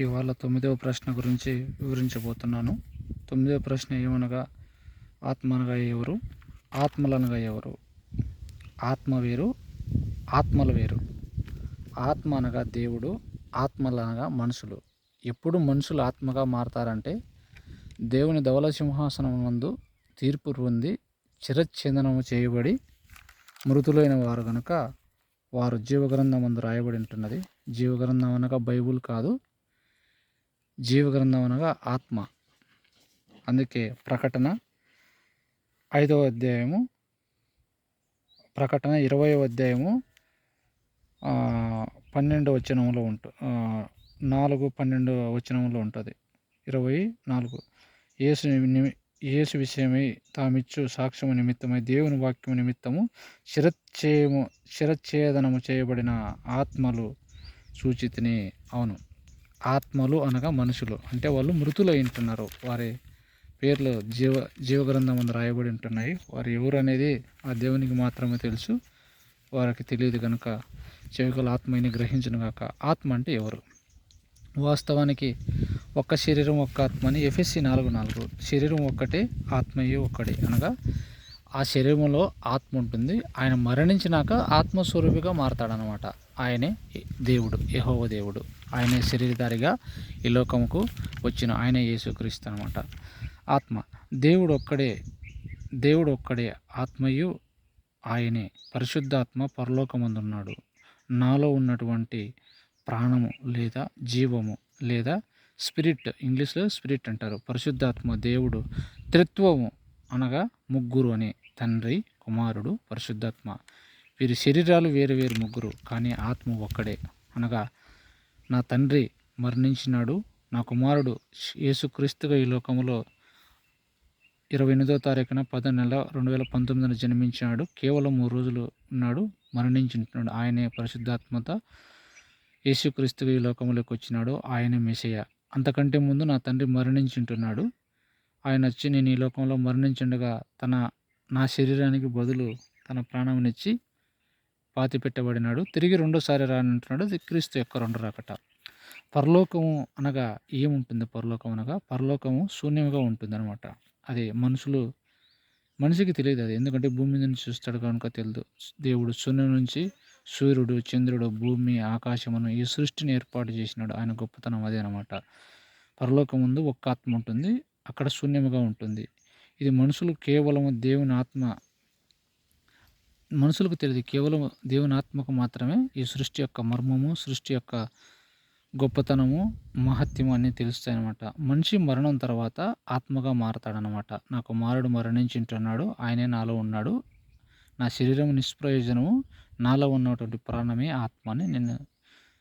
ఇవాళ 9వ ప్రశ్న గురించి వివరించబోతున్నాను. 9వ ప్రశ్న ఏమనగా, ఆత్మ అనగా ఎవరు? ఆత్మలనగా ఎవరు? ఆత్మ వేరు, ఆత్మలు వేరు. ఆత్మ అనగా దేవుడు, ఆత్మలనగా మనుషులు. ఎప్పుడు మనుషులు ఆత్మగా మారతారంటే, దేవుని ధవల సింహాసనం నందు తీర్పు పొంది చిరచ్ఛేదనము చేయబడి మృతులైన వారు గనుక వారు జీవగ్రంథం మందు రాయబడి ఉంటున్నది. జీవగ్రంథం అనగా బైబుల్ కాదు, జీవగ్రంథం అనగా ఆత్మ. అందుకే ప్రకటన 5వ అధ్యాయము, ప్రకటన 20వ అధ్యాయము 12వ వచనంలో 4-12 వచనంలో ఉంటుంది. 24 యేసు విషయమై తామిచ్చు సాక్ష్యము నిమిత్తమై దేవుని వాక్యము నిమిత్తము శిరచ్ఛేదనము చేయబడిన ఆత్మలు సూచితిని. అవును, ఆత్మలు అనగా మనుషులు, అంటే వాళ్ళు మృతులై ఉంటున్నారు. వారి పేర్లు జీవగ్రంథం అందు రాయబడి ఉంటున్నాయి. వారు ఎవరు అనేది ఆ దేవునికి మాత్రమే తెలుసు. వారికి తెలియదు కనుక చెవికల ఆత్మని గ్రహించును గాక. ఆత్మ అంటే ఎవరు? వాస్తవానికి ఒక్క శరీరం ఒక్క ఆత్మ అని ఎఫెసీ 4:4. శరీరం ఒక్కటే, ఆత్మయే ఒక్కడే. అనగా ఆ శరీరంలో ఆత్మ ఉంటుంది. ఆయన మరణించినాక ఆత్మస్వరూపిగా మారతాడనమాట. ఆయనే దేవుడు, యెహోవా దేవుడు. ఆయనే శరీరధారిగా ఈ లోకముకు వచ్చిన ఆయనే యేసుక్రీస్తు అనమాట. ఆత్మ దేవుడు ఒక్కడే, ఆత్మయు ఆయనే. పరిశుద్ధాత్మ పరలోకమందున్నాడు. నాలో ఉన్నటువంటి ప్రాణము లేదా జీవము లేదా స్పిరిట్, ఇంగ్లీష్లో స్పిరిట్ అంటారు. పరిశుద్ధాత్మ దేవుడు త్రిత్వము అనగా ముగ్గురు అని, తండ్రి, కుమారుడు, పరిశుద్ధాత్మ. వీరి శరీరాలు వేరు వేరు ముగ్గురు, కానీ ఆత్మ ఒక్కడే. అనగా నా తండ్రి మరణించినాడు, నా కుమారుడు యేసుక్రీస్తుగా ఈ లోకంలో 28వ తారీఖున 10వ నెల 2019 జన్మించినాడు. కేవలం 3 రోజులు ఉన్నాడు, మరణించుంటున్నాడు. ఆయనే పరిశుద్ధాత్మత యేసుక్రీస్తుగా ఈ లోకంలోకి వచ్చినాడు. ఆయనే మెస్సీయ. అంతకంటే ముందు నా తండ్రి మరణించుంటున్నాడు. ఆయన వచ్చి నేను ఈ లోకంలో మరణించుండగా నా శరీరానికి బదులు తన ప్రాణంనిచ్చి పాతి పెట్టబడినాడు. తిరిగి రెండోసారి రానంటున్నాడు. అది క్రీస్తు యొక్క రెండో రాకట. పరలోకము అనగా ఏముంటుంది? పరలోకం అనగా పరలోకము శూన్యంగా ఉంటుంది అనమాట. అది మనిషికి తెలియదు అది, ఎందుకంటే భూమి మీద నుంచి చూస్తాడు కనుక తెలియదు. దేవుడు శూన్యం నుంచి సూర్యుడు, చంద్రుడు, భూమి, ఆకాశమును ఈ సృష్టిని ఏర్పాటు చేసినాడు. ఆయన గొప్పతనం అదే అనమాట. పరలోకం ముందు ఒక్క ఆత్మ ఉంటుంది, అక్కడ శూన్యముగా ఉంటుంది. ఇది కేవలం దేవుని ఆత్మ, మనుషులకు తెలియదు. కేవలం దేవుని ఆత్మకు మాత్రమే ఈ సృష్టి యొక్క మర్మము, సృష్టి యొక్క గొప్పతనము, మహత్యము అన్నీ తెలుస్తాయి అన్నమాట. మనిషి మరణం తర్వాత ఆత్మగా మారతాడనమాట. నా కుమారుడు మరణించుంటున్నాడు, ఆయనే నాలో ఉన్నాడు. నా శరీరం నిష్ప్రయోజనము, నాలో ఉన్నటువంటి ప్రాణమే ఆత్మ అని నేను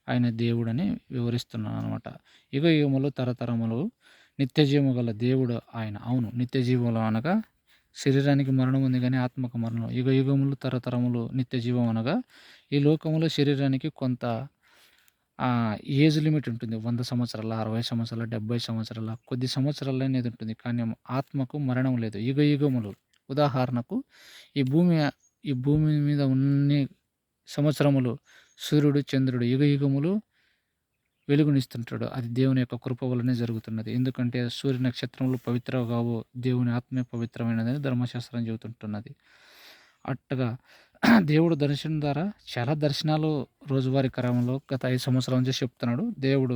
ఆయన దేవుడని వివరిస్తున్నాను అనమాట. యుగ యుగములు తరతరములు నిత్యజీవము గల దేవుడు ఆయన. అవును, నిత్యజీవములు అనగా శరీరానికి మరణం ఉంది కానీ ఆత్మకు మరణం. యుగ యుగములు తరతరములు నిత్యజీవం అనగా ఈ లోకములో శరీరానికి కొంత ఏజ్ లిమిట్ ఉంటుంది. 100 సంవత్సరాల, 60 సంవత్సరాల, 70 సంవత్సరాల, కొద్ది సంవత్సరాలు అనేది ఉంటుంది. కానీ ఆత్మకు మరణం లేదు. యుగ యుగములు. ఉదాహరణకు ఈ భూమి మీద ఉన్ని సంవత్సరములు సూర్యుడు, చంద్రుడు యుగ యుగములు వెలుగునిస్తుంటాడు. అది దేవుని యొక్క కృప వల్లనే జరుగుతున్నది. ఎందుకంటే సూర్య నక్షత్రములు పవిత్ర కావు, దేవుని ఆత్మే పవిత్రమైనదని ధర్మశాస్త్రం చెబుతుంటున్నది. అట్టగా దేవుడు దర్శనం ద్వారా చాలా దర్శనాలు రోజువారీ క్రమంలో గత 5 సంవత్సరాల నుంచి చెప్తున్నాడు. దేవుడు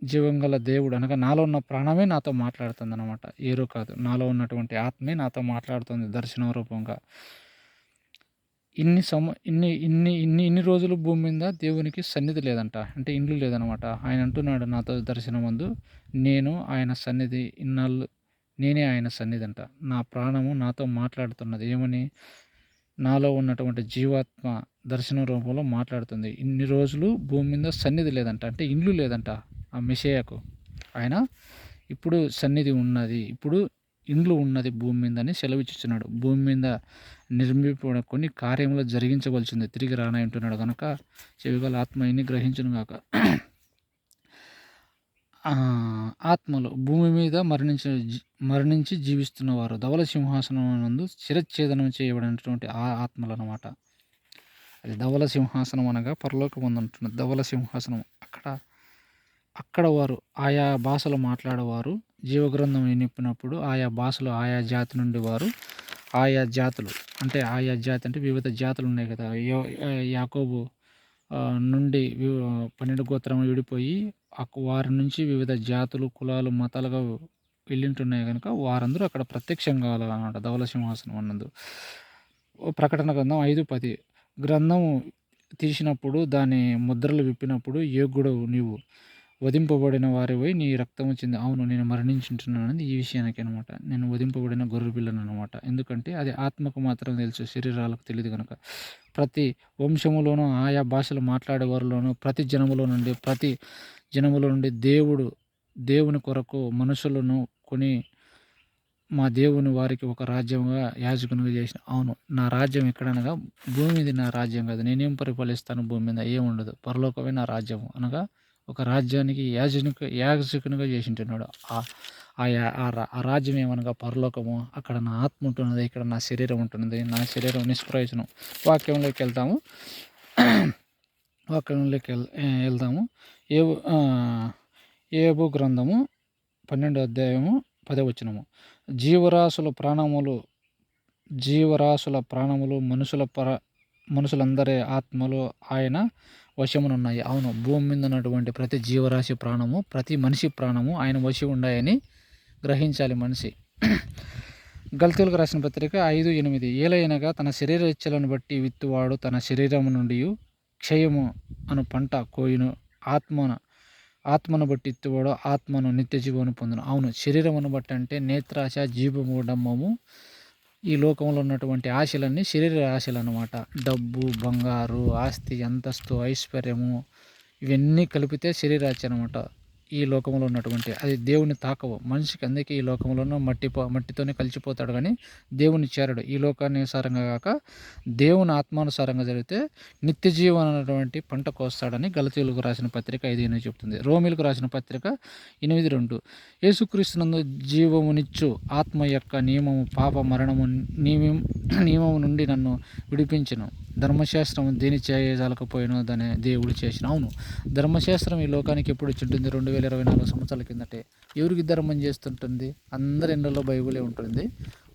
జీవం గల దేవుడు అనగా నాలో ఉన్న ప్రాణమే నాతో మాట్లాడుతుంది అనమాట. ఏరో కాదు, నాలో ఉన్నటువంటి ఆత్మే నాతో మాట్లాడుతుంది దర్శనం రూపంగా. ఇన్ని రోజులు భూమి మీద దేవునికి సన్నిధి లేదంట, అంటే ఇండ్లు లేదనమాట. ఆయన అంటున్నాడు నాతో దర్శనం ముందు, నేను ఆయన సన్నిధి, ఇన్నాళ్ళు నేనే ఆయన సన్నిధి అంట. నా ప్రాణము నాతో మాట్లాడుతున్నది. ఏమని? నాలో ఉన్నటువంటి జీవాత్మ దర్శన రూపంలో మాట్లాడుతుంది. ఇన్ని రోజులు భూమి మీద సన్నిధి లేదంట, అంటే ఇండ్లు లేదంట ఆ మెస్సీయాకు. ఆయన ఇప్పుడు సన్నిధి ఉన్నది, ఇప్పుడు ఇండ్లు ఉన్నది భూమి మీద అని సెలవిచ్చుచున్నాడు. భూమి మీద నిర్మింపబడిన కొన్ని కార్యములు జరిగించవలసింది, తిరిగి రానంటున్నాడు కనుక చెవిగల ఆత్మ ఇన్ని గ్రహించును గాక. ఆత్మలు భూమి మీద మరణించి జీవిస్తున్నవారు ధవల సింహాసనం నందు శిరచ్ఛేదనం చేయబడినటువంటి ఆ ఆత్మలు అనమాట. అది ధవల సింహాసనం అనగా పరలోకమందు ఉంటున్నది ధవల సింహాసనం. అక్కడ అక్కడ వారు ఆయా భాషలు మాట్లాడేవారు జీవగ్రంథం నింపినప్పుడు ఆయా భాషలు ఆయా జాతి నుండి వారు ఆయా జాతులు అంటే ఆయా జాతి అంటే వివిధ జాతులు ఉన్నాయి కదా. యాకోబు నుండి 12 గోత్రం విడిపోయి వారి నుంచి వివిధ జాతులు, కులాలు, మతాలుగా వెళ్ళింటున్నాయి కనుక వారందరూ అక్కడ ప్రత్యక్షం కావాలన్నమాట ధవల సింహాసనం అన్నందు. ప్రకటన గ్రంథం 5:10 గ్రంథం తీసినప్పుడు దాని ముద్రలు విప్పినప్పుడు యోగ్యుడవు నీవు వధింపబడిన వారిపై నీ రక్తము చెంది. అవును, నేను మరణించుంటున్నానని ఈ విషయానికి అనమాట. నేను వధింపబడిన గొర్రె పిల్లను అనమాట. ఎందుకంటే అది ఆత్మకు మాత్రం తెలుసు, శరీరాలకు తెలియదు కనుక. ప్రతి వంశములోనూ ఆయా భాషలు మాట్లాడేవారిలోనూ ప్రతి జనములో నుండి దేవుని కొరకు మనుషులను కొని మా దేవుని వారికి ఒక రాజ్యంగా యాజకునిగా చేసిన. అవును, నా రాజ్యం ఎక్కడనగా భూమి మీద నా రాజ్యం కాదు. నేనేం పరిపాలిస్తాను భూమి మీద ఏముండదు. పరలోకమే నా రాజ్యము అనగా ఒక రాజ్యానికి యాజకునిగా చేసింటున్నాడు. ఆ రాజ్యం ఏమనగా పరలోకము. అక్కడ నా ఆత్మ ఉంటున్నది, ఇక్కడ నా శరీరం ఉంటున్నది. నా శరీరం నిష్ప్రయోజనం. వాక్యంలోకి వెళ్దాము. ఏబు గ్రంథము 12 అధ్యాయము 10 వచనము. జీవరాశుల ప్రాణములు మనుషులందరి ఆత్మలు ఆయన వశమునున్నాయి. అవును, భూమి మీద ఉన్నటువంటి ప్రతి జీవరాశి ప్రాణము, ప్రతి మనిషి ప్రాణము ఆయన వశం ఉన్నాయని గ్రహించాలి మనిషి. గల్తీయులకు రాసిన పత్రిక 5:8 ఏలైనగా తన శరీర ఇచ్చలను బట్టి విత్తువాడు తన శరీరము నుండి క్షయము అను పంట కోయును, ఆత్మను బట్టి ఇత్తువాడు ఆత్మను నిత్య జీవను పొందును. అవును, శరీరమును బట్టి అంటే నేత్రాశ, జీవము, డమ్మము, ఈ లోకంలో ఉన్నటువంటి ఆశలన్నీ శరీర ఆశలు అన్నమాట. డబ్బు, బంగారు, ఆస్తి, అంతస్తు, ఐశ్వర్యము ఇవన్నీ కలిపితే శరీరాశ అనమాట. ఈ లోకంలో ఉన్నటువంటి అది దేవుని తాకవు మనిషికి. అందుకే ఈ లోకంలో మట్టితోనే కలిసిపోతాడు కానీ దేవుని చేరడు. ఈ లోకానుసారంగా కాక దేవుని ఆత్మానుసారంగా జరిగితే నిత్య జీవం అనేటువంటి పంట కోస్తాడని గలతీయులకు రాసిన పత్రిక 5:8 చెప్తుంది. రోమిలకు రాసిన పత్రిక 8:2 యేసుక్రీస్తునందు జీవమునిచ్చు ఆత్మ యొక్క నియమము పాప మరణము నియమము నుండి నన్ను విడిపించను. ధర్మశాస్త్రం దేని చేయజాలకపోయినో దాన్ని దేవుడు చేసిన. అవును, ధర్మశాస్త్రం ఈ లోకానికి ఎప్పుడు వచ్చింటుంది? 2024 సంవత్సరాల కిందటే. ఎవరికి ధర్మం చేస్తుంటుంది? అందరి ఇండ్లలో బైబిలే ఉంటుంది.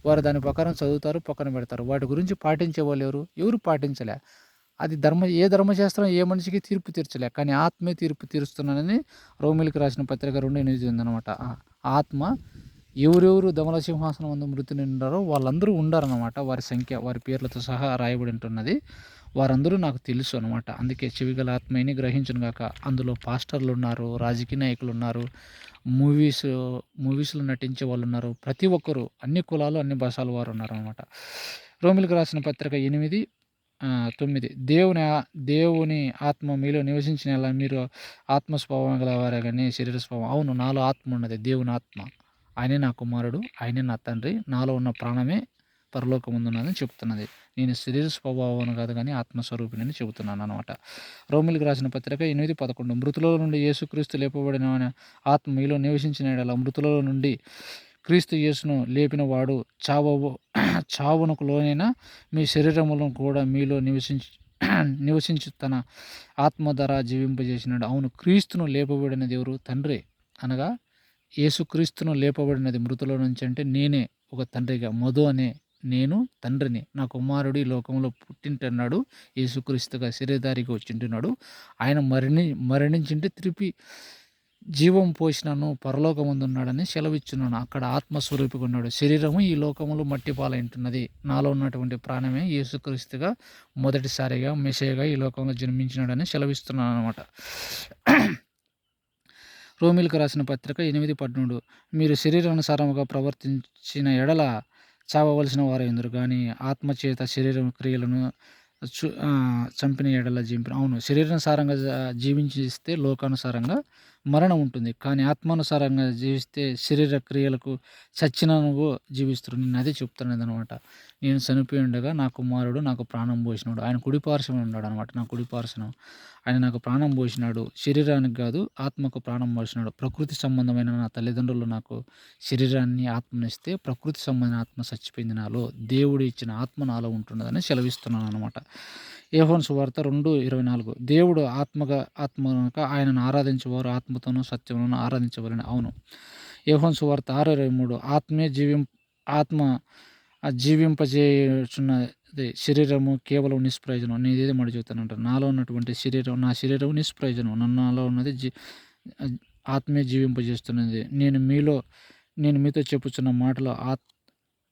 వారు దాని ప్రకారం చదువుతారు, పక్కన పెడతారు. వాటి గురించి పాటించే వాళ్ళు ఎవరు పాటించలే. అది ఏ ధర్మశాస్త్రం ఏ మనిషికి తీర్పు తీర్చలే, కానీ ఆత్మే తీర్పు తీరుస్తున్నానని రోమిలకు రాసిన పత్రిక 2:8 ఉందన్నమాట. ఆత్మ ఎవరెవరు ధవల సింహాసనం ముందు మృతి నిండారో వాళ్ళందరూ ఉండారన్నమాట. వారి సంఖ్య వారి పేర్లతో సహా రాయబడి ఉంటున్నది. వారందరూ నాకు తెలుసు అనమాట. అందుకే చెవిగల ఆత్మని గ్రహించను గాక. అందులో పాస్టర్లు ఉన్నారు, రాజకీయ నాయకులు ఉన్నారు, మూవీస్లో నటించే వాళ్ళు ఉన్నారు. ప్రతి ఒక్కరు అన్ని కులాలు అన్ని భాషల వారు ఉన్నారనమాట. రోమిలకు రాసిన పత్రిక 8:9 దేవుని ఆత్మ మీలో నివసించిన మీరు ఆత్మ స్వభావం గలవారే కానీ శరీర స్వభావం. అవును, నాలో ఆత్మ ఉన్నది, దేవుని ఆత్మ. ఆయనే నా కుమారుడు, ఆయనే నా తండ్రి. నాలో ఉన్న ప్రాణమే పరలోకముందున్నదని చెప్తున్నది. నేను శరీర స్వభావం కాదు కానీ ఆత్మస్వరూపిణి చెబుతున్నాను అనమాట. రోమిలకు రాసిన పత్రిక 8:11 మృతులలో నుండి యేసుక్రీస్తు లేపబడిన ఆత్మ మీలో నివసించిన యెడల మృతులలో నుండి క్రీస్తు యేసును లేపిన వాడు చావునకు లోనైన మీ శరీరములను కూడా మీలో నివసించి తన ఆత్మ ధర జీవింపజేసినాడు. అవును, క్రీస్తును లేపబడినది ఎవరు? తండ్రి. అనగా యేసుక్రీస్తును లేపబడినది మృతుల నుంచి అంటే నేనే ఒక తండ్రిగా. మధు అనే నేను తండ్రిని. నా కుమారుడు ఈ లోకంలో పుట్టింటున్నాడు, యేసుక్రీస్తుగా శరీరధారిగా వచ్చింటున్నాడు. ఆయన మరణించింటే తిరిపి జీవం పోసినాను, పరలోకముందున్నాడని సెలవిచ్చున్నాను. అక్కడ ఆత్మస్వరూపిగా ఉన్నాడు. శరీరము ఈ లోకములో మట్టి పాలైంటున్నది. నాలో ఉన్నటువంటి ప్రాణమే యేసుక్రీస్తుగా మొదటిసారిగా మెస్సీయగా ఈ లోకంలో జన్మించినాడని సెలవిస్తున్నాను అనమాట. రోమిలకు రాసిన పత్రిక 8:13 మీరు శరీరానుసారముగా ప్రవర్తించిన ఎడల చావవలసిన వారైందురు కానీ ఆత్మచేత శరీరం క్రియలను చంపిన ఎడల జీవింపిన. అవును, శరీరానుసారంగా జీవించిస్తే లోకానుసారంగా మరణం ఉంటుంది, కానీ ఆత్మానుసారంగా జీవిస్తే శరీర క్రియలకు చచ్చిన నువ్వు జీవిస్తారు. నేను అదే చెప్తున్నది అనమాట. నేను చనిపోయి ఉండగా నా కుమారుడు నాకు ప్రాణం పోసినాడు. ఆయన కుడిపార్శ్వన ఉన్నాడు అనమాట. నా కుడిపార్శ్వనం ఆయన నాకు ప్రాణం పోసినాడు. శరీరానికి కాదు, ఆత్మకు ప్రాణం పోసినాడు. ప్రకృతి సంబంధమైన నా తల్లిదండ్రులు నాకు శరీరాన్ని ఆత్మనిస్తే ప్రకృతి సంబంధమైన ఆత్మ చచ్చిపోయింది నాలో. దేవుడు ఇచ్చిన ఆత్మ నాలో ఉంటున్నదని సెలవిస్తున్నాను అనమాట. యోహాను సువార్త 2:24 దేవుడు ఆత్మ గనుక ఆయనను ఆరాధించేవారు ఆత్మతోనూ సత్యమును ఆరాధించవలెను. అవును. యోహాను సువార్త 6:23 ఆత్మ జీవింపజేయుచున్నది, శరీరము కేవలం నిష్ప్రయోజనం. నేను ఇదే మాట చెబుతానంటాను. నాలో ఉన్నటువంటి నా శరీరం నిష్ప్రయోజనం. నాలో ఉన్నది ఆత్మే జీవింపజేస్తున్నది. నేను మీతో చెప్పుచున్న మాటలు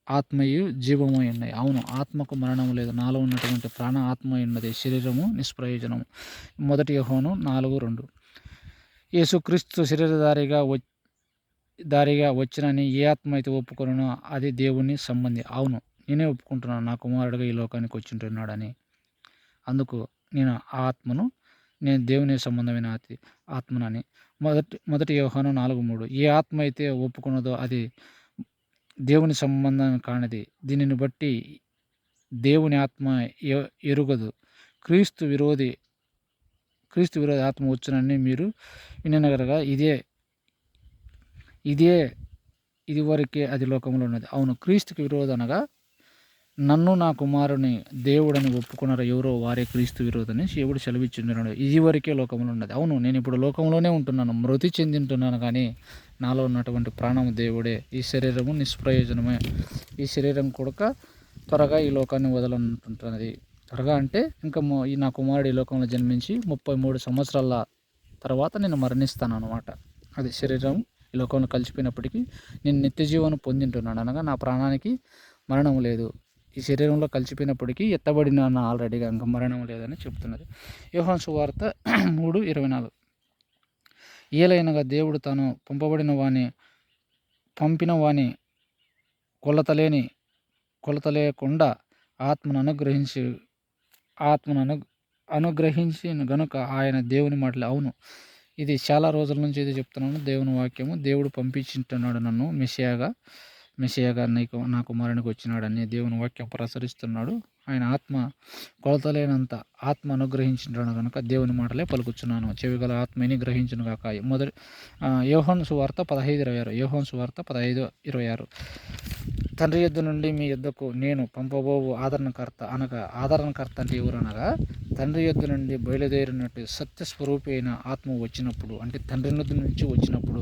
ఆత్మయు జీవమై ఉన్నాయి. అవును, ఆత్మకు మరణం లేదు. నాలో ఉన్నటువంటి ప్రాణ ఆత్మ ఉన్నది, శరీరము నిష్ప్రయోజనము. 1 యోహాను 4:2 యేసుక్రీస్తు దారిగా వచ్చినని ఏ ఆత్మ అయితే ఒప్పుకొనునో అది దేవుని సంబంధి. అవును, నేనే ఒప్పుకుంటున్నాను నా కుమారుడిగా ఈ లోకానికి వచ్చింటున్నాడని. అందుకు నేను ఆ ఆత్మను, నేను దేవుని సంబంధమైన ఆత్మనని. 1 యోహాను 4:3 ఏ ఆత్మ అయితే ఒప్పుకున్నదో అది దేవుని సంబంధం కానిది. దీనిని బట్టి దేవుని ఆత్మ ఎరుగదు. క్రీస్తు విరోధి ఆత్మ వచ్చునని మీరు వినగలగా ఇదివరకే అది లోకంలో ఉన్నది. అవును, క్రీస్తుకి విరోధి అనగా నన్ను నా కుమారుని దేవుడని ఒప్పుకున్నారు ఎవరో వారే క్రీస్తు విరోధని దేవుడు సెలవిచ్చున్నాడు. ఇదివరకే లోకంలో ఉన్నది. అవును, నేను ఇప్పుడు లోకంలోనే ఉంటున్నాను, మృతి చెందింటున్నాను, కానీ నాలో ఉన్నటువంటి ప్రాణము దేవుడే. ఈ శరీరము నిష్ప్రయోజనమే. ఈ శరీరం కూడా త్వరగా ఈ లోకాన్ని వదలంటున్నది. త్వరగా అంటే ఇంకా ఈ నా కుమారుడు ఈ లోకంలో జన్మించి 33 సంవత్సరాల తర్వాత నేను మరణిస్తాను అన్నమాట. అది శరీరం ఈ లోకంలో కలిసిపోయినప్పటికీ నేను నిత్య జీవనం పొందింటున్నాను, అనగా నా ప్రాణానికి మరణం లేదు. ఈ శరీరంలో కలిసిపోయినప్పటికీ ఎత్తబడినాను ఆల్రెడీగా, ఇంకా మరణం లేదని చెప్తున్నది. యోహాను సువార్త 3:24 ఏలైనగా దేవుడు తాను పంపిన వాని కొలత లేకుండా ఆత్మను అనుగ్రహించి గనుక ఆయన దేవుని మాటలు. అవును, ఇది చాలా రోజుల నుంచి ఇది చెప్తున్నాను, దేవుని వాక్యము. దేవుడు పంపించుంటున్నాడు నన్ను మెస్సియాగా నా కుమారునికి వచ్చినాడని దేవుని వాక్యం ప్రసరిస్తున్నాడు. ఆయన ఆత్మ కొలతలేనంత ఆత్మ అనుగ్రహించున్నాడు కనుక దేవుని మాటలే పలుకుచున్నాను. చెవిగల ఆత్మని గ్రహించును కాక. యోహాను సువార్త 15:26 యోహాను సువార్త 15:26 తండ్రి యొద్ద నుండి మీ యొద్దకు నేను పంపబోవు ఆదరణకర్త అంటే ఎవరనగా తండ్రి యొద్ద నుండి బయలుదేరినట్టు సత్యస్వరూపి అయిన ఆత్మ వచ్చినప్పుడు, అంటే తండ్రి యొద్ద నుంచి వచ్చినప్పుడు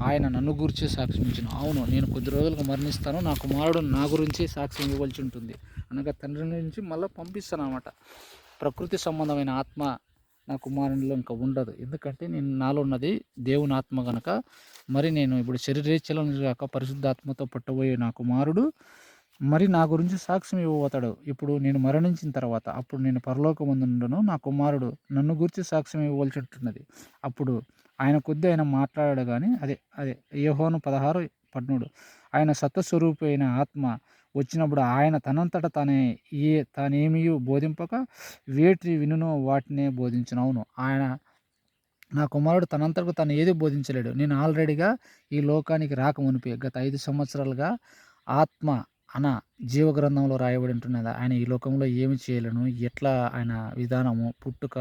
ఆయన నన్ను గురించి సాక్ష్యం ఇచ్చిన. అవును, నేను కొద్ది రోజులకు మరణిస్తాను, నా కుమారుడు నా గురించి సాక్ష్యం ఇవ్వాల్సి ఉంటుంది, అనగా తండ్రి నుంచి మళ్ళీ పంపిస్తాను అన్నమాట. ప్రకృతి సంబంధమైన ఆత్మ నా కుమారునిలో ఇంకా ఉండదు. ఎందుకంటే నాలో ఉన్నది దేవుని ఆత్మ కనుక. మరి నేను ఇప్పుడు శరీరేచ్ఛలను కాక పరిశుద్ధాత్మతో పట్టబోయే నా కుమారుడు మరి నా గురించి సాక్ష్యం ఇవ్వబోతాడు. ఇప్పుడు నేను మరణించిన తర్వాత అప్పుడు నేను పరలోకమందుండను, నా కుమారుడు నన్ను గురించి సాక్ష్యం ఇవ్వవలసి ఉంటున్నది. అప్పుడు ఆయన కొద్ది ఆయన మాట్లాడాడు, కానీ అదే యోహాను 16:13 ఆయన సత్వస్వరూపి అయిన ఆత్మ వచ్చినప్పుడు ఆయన తనంతట తానేమీ బోధింపక వేటి వినునో వాటినే బోధించును. అవును, ఆయన నా కుమారుడు తనంతకు తను ఏది బోధించలేడు. నేను ఆల్రెడీగా ఈ లోకానికి రాకమునిపే గత 5 సంవత్సరాలుగా ఆత్మ జీవగ్రంథంలో రాయబడి ఉంటున్నది. ఆయన ఈ లోకంలో ఏమి చేయలేను, ఎట్లా ఆయన విధానము, పుట్టుక,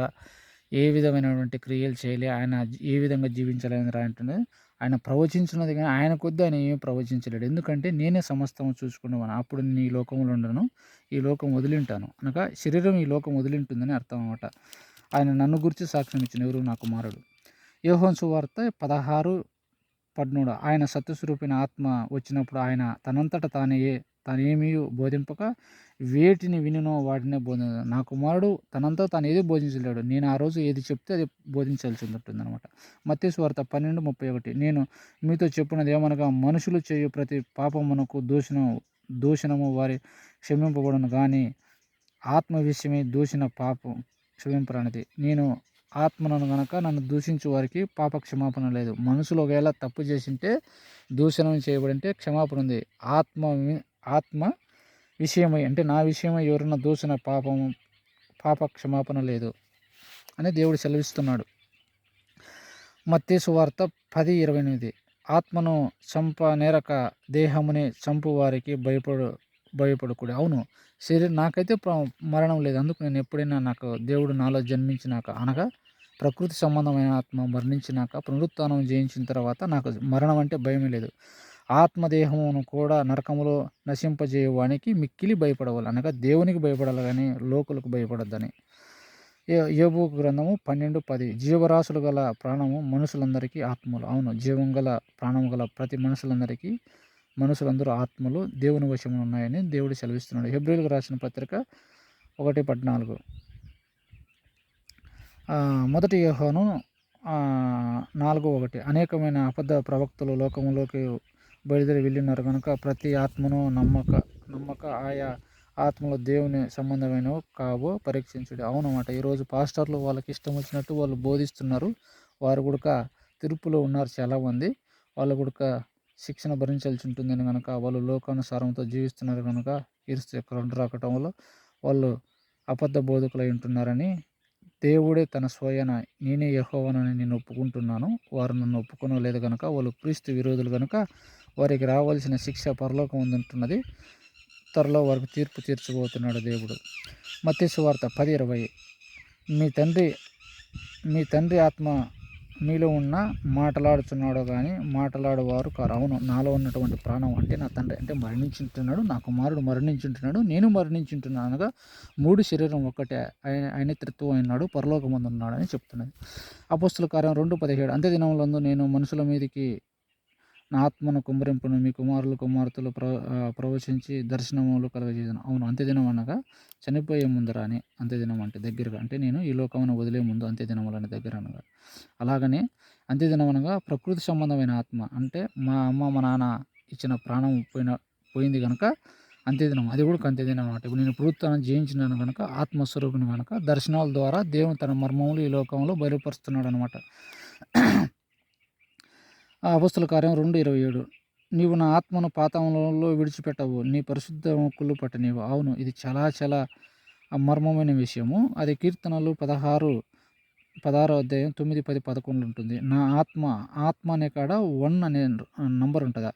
ఏ విధమైనటువంటి క్రియలు చేయలే, ఆయన ఏ విధంగా జీవించాలని రాయంటున్నది. ఆయన ప్రవచించినది కానీ ఆయన కొద్ది ఆయన ఏమి ప్రవచించలేడు. ఎందుకంటే నేనే సమస్తము చూసుకునేవాను. అప్పుడు నేను ఈ లోకంలో ఉండను, ఈ లోకం వదిలింటాను, అనగా శరీరం ఈ లోకం వదిలింటుందని అర్థం అన్నమాట. ఆయన నన్ను గురించి సాక్ష్యం ఇచ్చిన ఎవరు, నా కుమారుడు. యోహాను సువార్త 16:13 ఆయన సత్యస్వరూపిన ఆత్మ వచ్చినప్పుడు ఆయన తనంతట తానేమీ బోధింపక వేటిని వినునో వాటినే బోధించ. నా కుమారుడు తనంతా తాను ఏది బోధించలేడు, నేను ఆ రోజు ఏది చెప్తే అది బోధించాల్సి ఉంటుంది అనమాట. మత్తయి సువార్త 12:31 నేను మీతో చెప్పినది ఏమనగా మనుషులు చేయు ప్రతి పాపమునకు దూషణము వారి క్షమింపబడును, కానీ ఆత్మ విషయమై దూషణ పాపం క్షమింపరానిది. నేను ఆత్మను గనక నన్ను దూషించే వారికి పాప క్షమాపణ లేదు. మనుషులు ఒకవేళ తప్పు చేసింటే దూషణం చేయబడింటే క్షమాపణ ఉంది. ఆత్మ విషయమై అంటే నా విషయమై ఎవరైనా దూషణ పాప క్షమాపణ లేదు అని దేవుడు సెలవిస్తున్నాడు. మత్తయి సువార్త 10:28 ఆత్మను చంపనేరక దేహముని చంపు వారికి భయపడకూడదు. అవును, నాకైతే మరణం లేదు. అందుకు నేను ఎప్పుడైనా నాకు దేవుడు నాలో జన్మించినాక, అనగా ప్రకృతి సంబంధమైన ఆత్మ మరణించినాక పునరుత్థానం జయించిన తర్వాత నాకు మరణం అంటే భయమే లేదు. ఆత్మదేహమును కూడా నరకములో నశింపజేయవానికి మిక్కిలి భయపడవాలి, అనగా దేవునికి భయపడాలి కానీ లోకులకు భయపడద్దని. యోబు గ్రంథము 12:10 జీవరాశులు గల ప్రాణము మనుషులందరికీ ఆత్మలు. అవును, జీవం గల ప్రాణము గల ప్రతి మనుషులందరికీ మనుషులందరూ ఆత్మలు దేవుని వశమున ఉన్నాయని దేవుడు సెలవిస్తున్నాడు. హెబ్రీయులకు రాసిన పత్రిక 1:14 మొదటి యోహాను 4:1 అనేకమైన అబద్ధ ప్రవక్తలు లోకములోకి బయలుదేరి వెళ్ళినారు కనుక ప్రతి ఆత్మను నమ్మక ఆయా ఆత్మలు దేవుని సంబంధమైనవి కావో పరీక్షించుడి. అవునమాట. ఈరోజు పాస్టర్లు వాళ్ళకి ఇష్టం వచ్చినట్టు వాళ్ళు బోధిస్తున్నారు. వారు కూడా తీర్పులో ఉన్నారు చాలామంది. వాళ్ళు కూడా శిక్షణ భరించాల్సి ఉంటుందని కనుక వాళ్ళు లోకానుసారంతో జీవిస్తున్నారు కనుక క్రీస్తు యొక్క రెండు రాకటంలో వాళ్ళు అబద్ధ బోధకులై ఉంటున్నారని దేవుడే తన స్వయాన నేనే యెహోవానని నేను ఒప్పుకుంటున్నాను, వారు నన్ను ఒప్పుకోలేదు కనుక వాళ్ళు క్రీస్తు విరోధులు కనుక వారికి రావాల్సిన శిక్ష పరలోకం ఉంటున్నది. త్వరలో వారికి తీర్పు తీర్చబోతున్నాడు దేవుడు. మత్తయి సువార్త 10:20 మీ తండ్రి ఆత్మ మీలో ఉన్న మాటలాడుచున్నాడో కానీ మాటలాడువారు కారు. అవును, నాలో ఉన్నటువంటి ప్రాణం అంటే నా తండ్రి అంటే మరణించుంటున్నాడు, నా కుమారుడు మరణించుంటున్నాడు, నేను మరణించుంటున్నాను అనగా 3 శరీరం ఒక్కటే, ఆయన త్రిత్వం అయినాడు, పరలోకమందు ఉన్నాడని చెప్తున్నది. అపోస్తుల కార్యం 2:17 అంత్య దినములందు నేను మనుషుల మీదకి నా ఆత్మను కుమ్మరింపును, మీ కుమారులు కుమార్తెలు ప్రవచించి దర్శనములు కలుగజేయను. అవును, అంత్యదినం అనగా చనిపోయే ముందర అని. అంత్యదినం అంటే దగ్గరగా, అంటే నేను ఈ లోకమును వదిలే ముందు అంత్యదినములని దగ్గర అనగా. అలాగనే అంత్యదినం అనగా ప్రకృతి సంబంధమైన ఆత్మ, అంటే మా అమ్మ మా నాన్న ఇచ్చిన ప్రాణం పోయింది కనుక అంత్యదినం, అది కూడా అంత్యదినం అన్నమాట. ఇప్పుడు నేను పునరుత్థానం జయించినాను కనుక ఆత్మస్వరూపుని కనుక దర్శనాల ద్వారా దేవుని తన మర్మములు ఈ లోకంలో బయలుపరుస్తున్నాడు అనమాట. అపోస్తుల కార్యం 2:27 నీవు నా ఆత్మను పాతాళంలో విడిచిపెట్టవు, నీ పరిశుద్ధ మొక్కులు పట్టనీవు. అవును, ఇది చాలా చాలా మర్మమైన విషయము. అది కీర్తనలు 16 అధ్యాయం 9, 10, 11 ఉంటుంది. నా ఆత్మ అనే కాడ 1 అనే నంబర్ ఉంటుంది.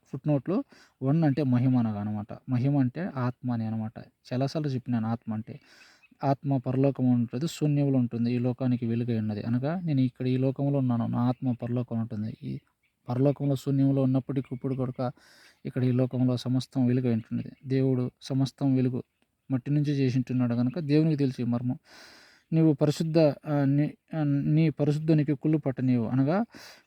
ఫుట్ నోట్లో 1 అంటే మహిమ అనగా అనమాట. మహిమ అంటే ఆత్మ అని అనమాట. చాలాసార్లు చెప్పినాను ఆత్మ అంటే. ఆత్మ పరలోకం ఉంటుంది, శూన్యంలో ఉంటుంది, ఈ లోకానికి వెలుగై ఉన్నది అనగా నేను ఇక్కడ ఈ లోకంలో ఉన్నాను, నా ఆత్మ పరలోకం ఉంటుంది. ఈ పరలోకంలో శూన్యంలో ఉన్నప్పటికీ ఇప్పుడు కూడా ఇక్కడ ఈ లోకంలో సమస్తం వెలుగై ఉంటున్నది. దేవుడు సమస్తం వెలుగు మట్టి నుంచి చేసి ఉంటున్నాడు కనుక దేవునికి తెలిసి మర్మం. నీవు నీ పరిశుద్ధునికి కుళ్ళు పట్టనీవు అనగా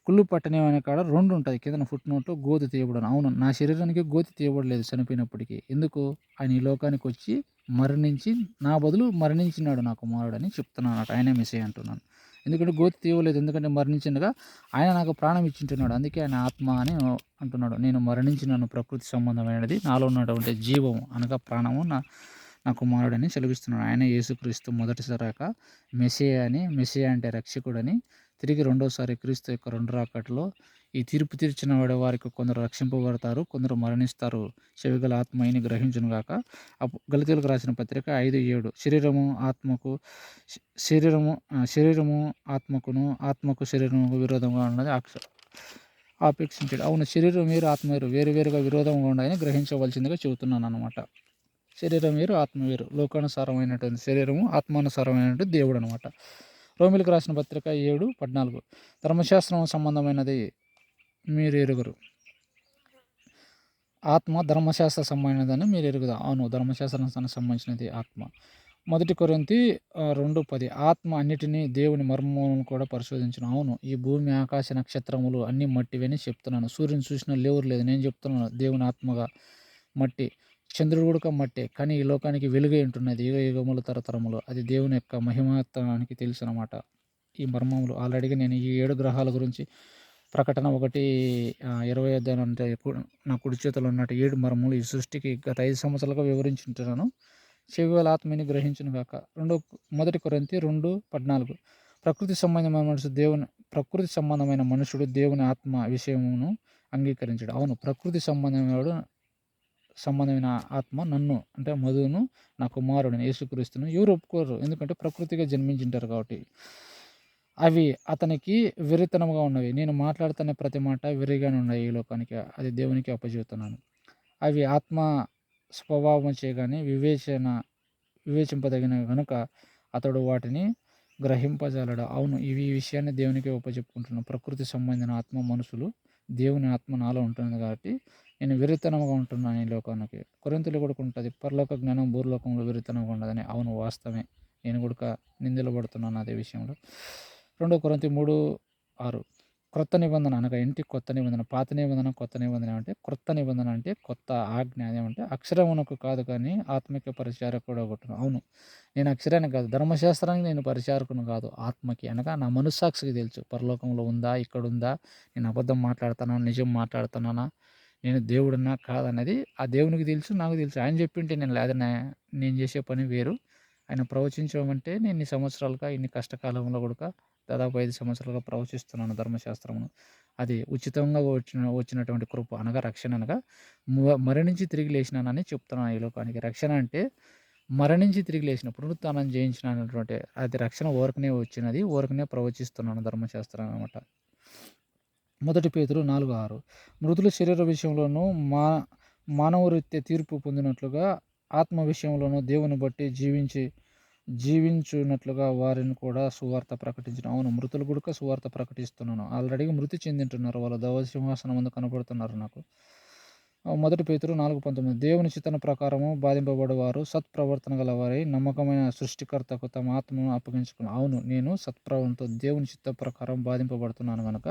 కుళ్ళు పట్టనీవు అనే కాడ 2 ఉంటుంది కింద ఫుట్ నోట్లో గోతి తీయబడను. అవును, నా శరీరానికి గోతి తీయబడలేదు చనిపోయినప్పటికీ. ఎందుకు? ఆయన ఈ లోకానికి వచ్చి మరణించి నా బదులు మరణించినాడు నా కుమారుడు అని చెప్తున్నాను. ఆయనే మెస్సీయ అంటున్నాను. ఎందుకంటే గోతి తీయలేదు, ఎందుకంటే మరణించిండగా ఆయన నాకు ప్రాణం ఇచ్చింటున్నాడు, అందుకే ఆయన ఆత్మ అని అంటున్నాడు. నేను మరణించినాను, ప్రకృతి సంబంధమైనది నాలో ఉన్నటువంటి జీవము అనగా ప్రాణము నా కుమారుడని సెలవిస్తున్నాడు. ఆయన యేసుక్రీస్తు మొదటిసారాక మెస్సియా అంటే రక్షకుడని, తిరిగి రెండోసారి క్రీస్తు యొక్క 2 రాకడలో ఈ తీర్పు తీర్చిన వారికి కొందరు రక్షింపబడతారు, కొందరు మరణిస్తారు. చెవిగల ఆత్మ అయిన గ్రహించును గాక. గలతీయులకు రాసిన పత్రిక 5:7 శరీరము ఆత్మకును ఆత్మకు శరీరముకు విరోధంగా ఉన్నది ఆపేక్షించాడు. అవును, శరీరం వేరు ఆత్మ వేరు, వేరువేరుగా విరోధంగా ఉన్నాయని గ్రహించవలసిందిగా చెబుతున్నాను అనమాట. శరీరం వేరు ఆత్మ వేరు. లోకానుసారమైనటువంటి శరీరము, ఆత్మానుసారమైనటువంటి దేవుడు అనమాట. రోమిలకు రాసిన పత్రిక 7:14 ధర్మశాస్త్రం సంబంధమైనది మీరు ఎరుగురు, ఆత్మ ధర్మశాస్త్ర సంబంధించినదని మీరు ఎరుగుదా. అవును, ధర్మశాస్త్రానికి సంబంధించినది ఆత్మ. 1 కొరింథీ 2:10 ఆత్మ అన్నిటినీ దేవుని మర్మములను కూడా పరిశోధించును. అవును, ఈ భూమి ఆకాశ నక్షత్రములు అన్నీ మట్టివని చెప్తున్నాను. సూర్యుని చూసిన లేవురు లేదు, నేను చెప్తున్నాను దేవుని ఆత్మగా మట్టి. చంద్రుడు కూడా మట్టే, కానీ ఈ లోకానికి వెలుగై ఉంటున్నది యుగ యుగములు తరతరములు. అది దేవుని యొక్క మహిమత్వానికి తెలుసు అనమాట. ఈ మర్మములు ఆల్రెడీగా నేను ఈ 7 గ్రహాల గురించి ప్రకటన 1:20 అధ్యాయం అంటే నా కుడి చేతిలో ఉన్నట్టు 7 మర్మములు ఈ సృష్టికి గత 5 సంవత్సరాలుగా వివరించుంటున్నాను. చెవిగల ఆత్మని గ్రహించును గాక. 1 కొరింథీ 2:14 ప్రకృతి సంబంధమైన మనుషుడు దేవుని ఆత్మ విషయమును అంగీకరించడు. అవును, ప్రకృతి సంబంధమైన ఆత్మ నన్ను అంటే మధును, నా కుమారుడిని యేసుక్రీస్తును ఎవరు ఒప్పుకోరు, ఎందుకంటే ప్రకృతిగా జన్మించింటారు కాబట్టి. అవి అతనికి వెర్రితనముగా ఉన్నవి. నేను మాట్లాడుతున్న ప్రతి మాట వెర్రిగానే ఉన్నాయి ఈ లోకానికి, అది దేవునికి అప్పచెబుతున్నాను. అవి ఆత్మ స్వభావం చేయగానే వివేచింపదగినవి కనుక అతడు వాటిని గ్రహింపజాలడు. అవును, ఈ విషయాన్ని దేవునికి ఒప్పచెప్పుకుంటున్నాను. ప్రకృతి సంబంధించిన ఆత్మ మనుషులు, దేవుని ఆత్మ నాలో ఉంటుంది కాబట్టి నేను వెర్రితనముగా ఉంటున్నాను ఈ లోకానికి. కొరింథీయులకు కూడా ఉంటుంది పరలోక జ్ఞానం భూలోకంలో వెర్రితనంగా ఉండదని. అవును, వాస్తవమే. నేను కూడా నిందలు పడుతున్నాను అదే విషయంలో. 2 కొరింథీ 3:6 క్రొత్త నిబంధన అనగా ఏంటి? కొత్త నిబంధన. పాత నిబంధన, కొత్త నిబంధన అంటే క్రొత్త నిబంధన అంటే కొత్త ఆజ్ఞ. అదేమంటే అక్షరమునకు కాదు కానీ ఆత్మకి పరిచారకుడు ఒకడును. అవును, నేను అక్షరానికి కాదు, ధర్మశాస్త్రానికి నేను పరిచారకుని కాదు, ఆత్మకి అనగా నా మనస్సాక్షికి తెలుసు పరలోకంలో ఉందా, ఇక్కడుందా, నేను అబద్ధం మాట్లాడుతున్నానా, నిజం మాట్లాడుతున్నానా, నేను దేవుడున్నా కాదన్నది ఆ దేవునికి తెలుసు, నాకు తెలుసు. ఆయన చెప్పింటే నేను లేదనే నేను చేసే పని వేరు. ఆయన ప్రవచించమంటే నేను ఇన్ని సంవత్సరాలుగా, ఇన్ని కష్టకాలంలో కూడా దాదాపు 5 సంవత్సరాలుగా ప్రవచిస్తున్నాను ధర్మశాస్త్రమును. అది ఉచితంగా వచ్చినటువంటి కృప అనగా రక్షణ అనగా మరణించి తిరిగి లేచినానని చెప్తున్నాను ఈ లోకానికి. రక్షణ అంటే మరణించి తిరిగి లేచిన, పునరుత్థానం జయించినటువంటి అది రక్షణ ఊరకనే వచ్చినది, ఊరకనే ప్రవచిస్తున్నాను ధర్మశాస్త్రం అనమాట. 1 పేతురు 4:6 మృతుల శరీర విషయంలోనూ మానవరీత్యా తీర్పు పొందినట్లుగా ఆత్మ విషయంలోనూ దేవుని బట్టి జీవించున్నట్లుగా వారిని కూడా సువార్త ప్రకటించిన. అవును, మృతులు కూడా సువార్త ప్రకటిస్తున్నాను. ఆల్రెడీ మృతి చెందింటున్నారు, వాళ్ళ దైవ సింహాసనం ముందు కనబడుతున్నారు నాకు. 1 పేతురు 4:19 దేవుని చిత్తన ప్రకారము బాధింపబడేవారు సత్ప్రవర్తన గలవారై నమ్మకమైన సృష్టికర్తకు తమ ఆత్మను అప్పగించుకున్నారు. అవును, నేను సత్ప్రవర్తనతో దేవుని చిత్త ప్రకారం బాధింపబడుతున్నాను కనుక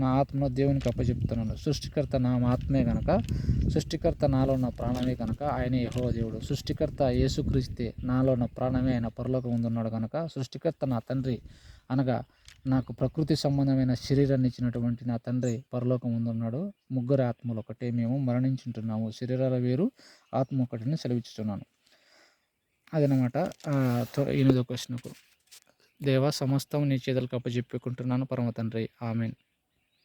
నా ఆత్మను దేవునికి అప్పచెప్తున్నాను. సృష్టికర్త నా ఆత్మే కనుక, సృష్టికర్త నాలో ఉన్న ప్రాణమే కనుక ఆయనే యెహోవా దేవుడు. సృష్టికర్త యేసుక్రీస్తే నాలో ఉన్న ప్రాణమే, ఆయన పరలోకం ముందున్నాడు కనుక సృష్టికర్త నా తండ్రి అనగా నాకు ప్రకృతి సంబంధమైన శరీరాన్ని ఇచ్చినటువంటి నా తండ్రి పరలోకం ముందున్నాడు. ముగ్గురు ఆత్మలు ఒకటే, మేము మరణించుంటున్నాము, శరీరాల వేరు ఆత్మ ఒకటిని సెలవిచ్చుతున్నాను. అదనమాట 8వ క్వశ్చన్కు. దేవా సమస్తం నీ చేతులకు అప్పచెప్పుకుంటున్నాను పరమ తండ్రి, ఆమెన్.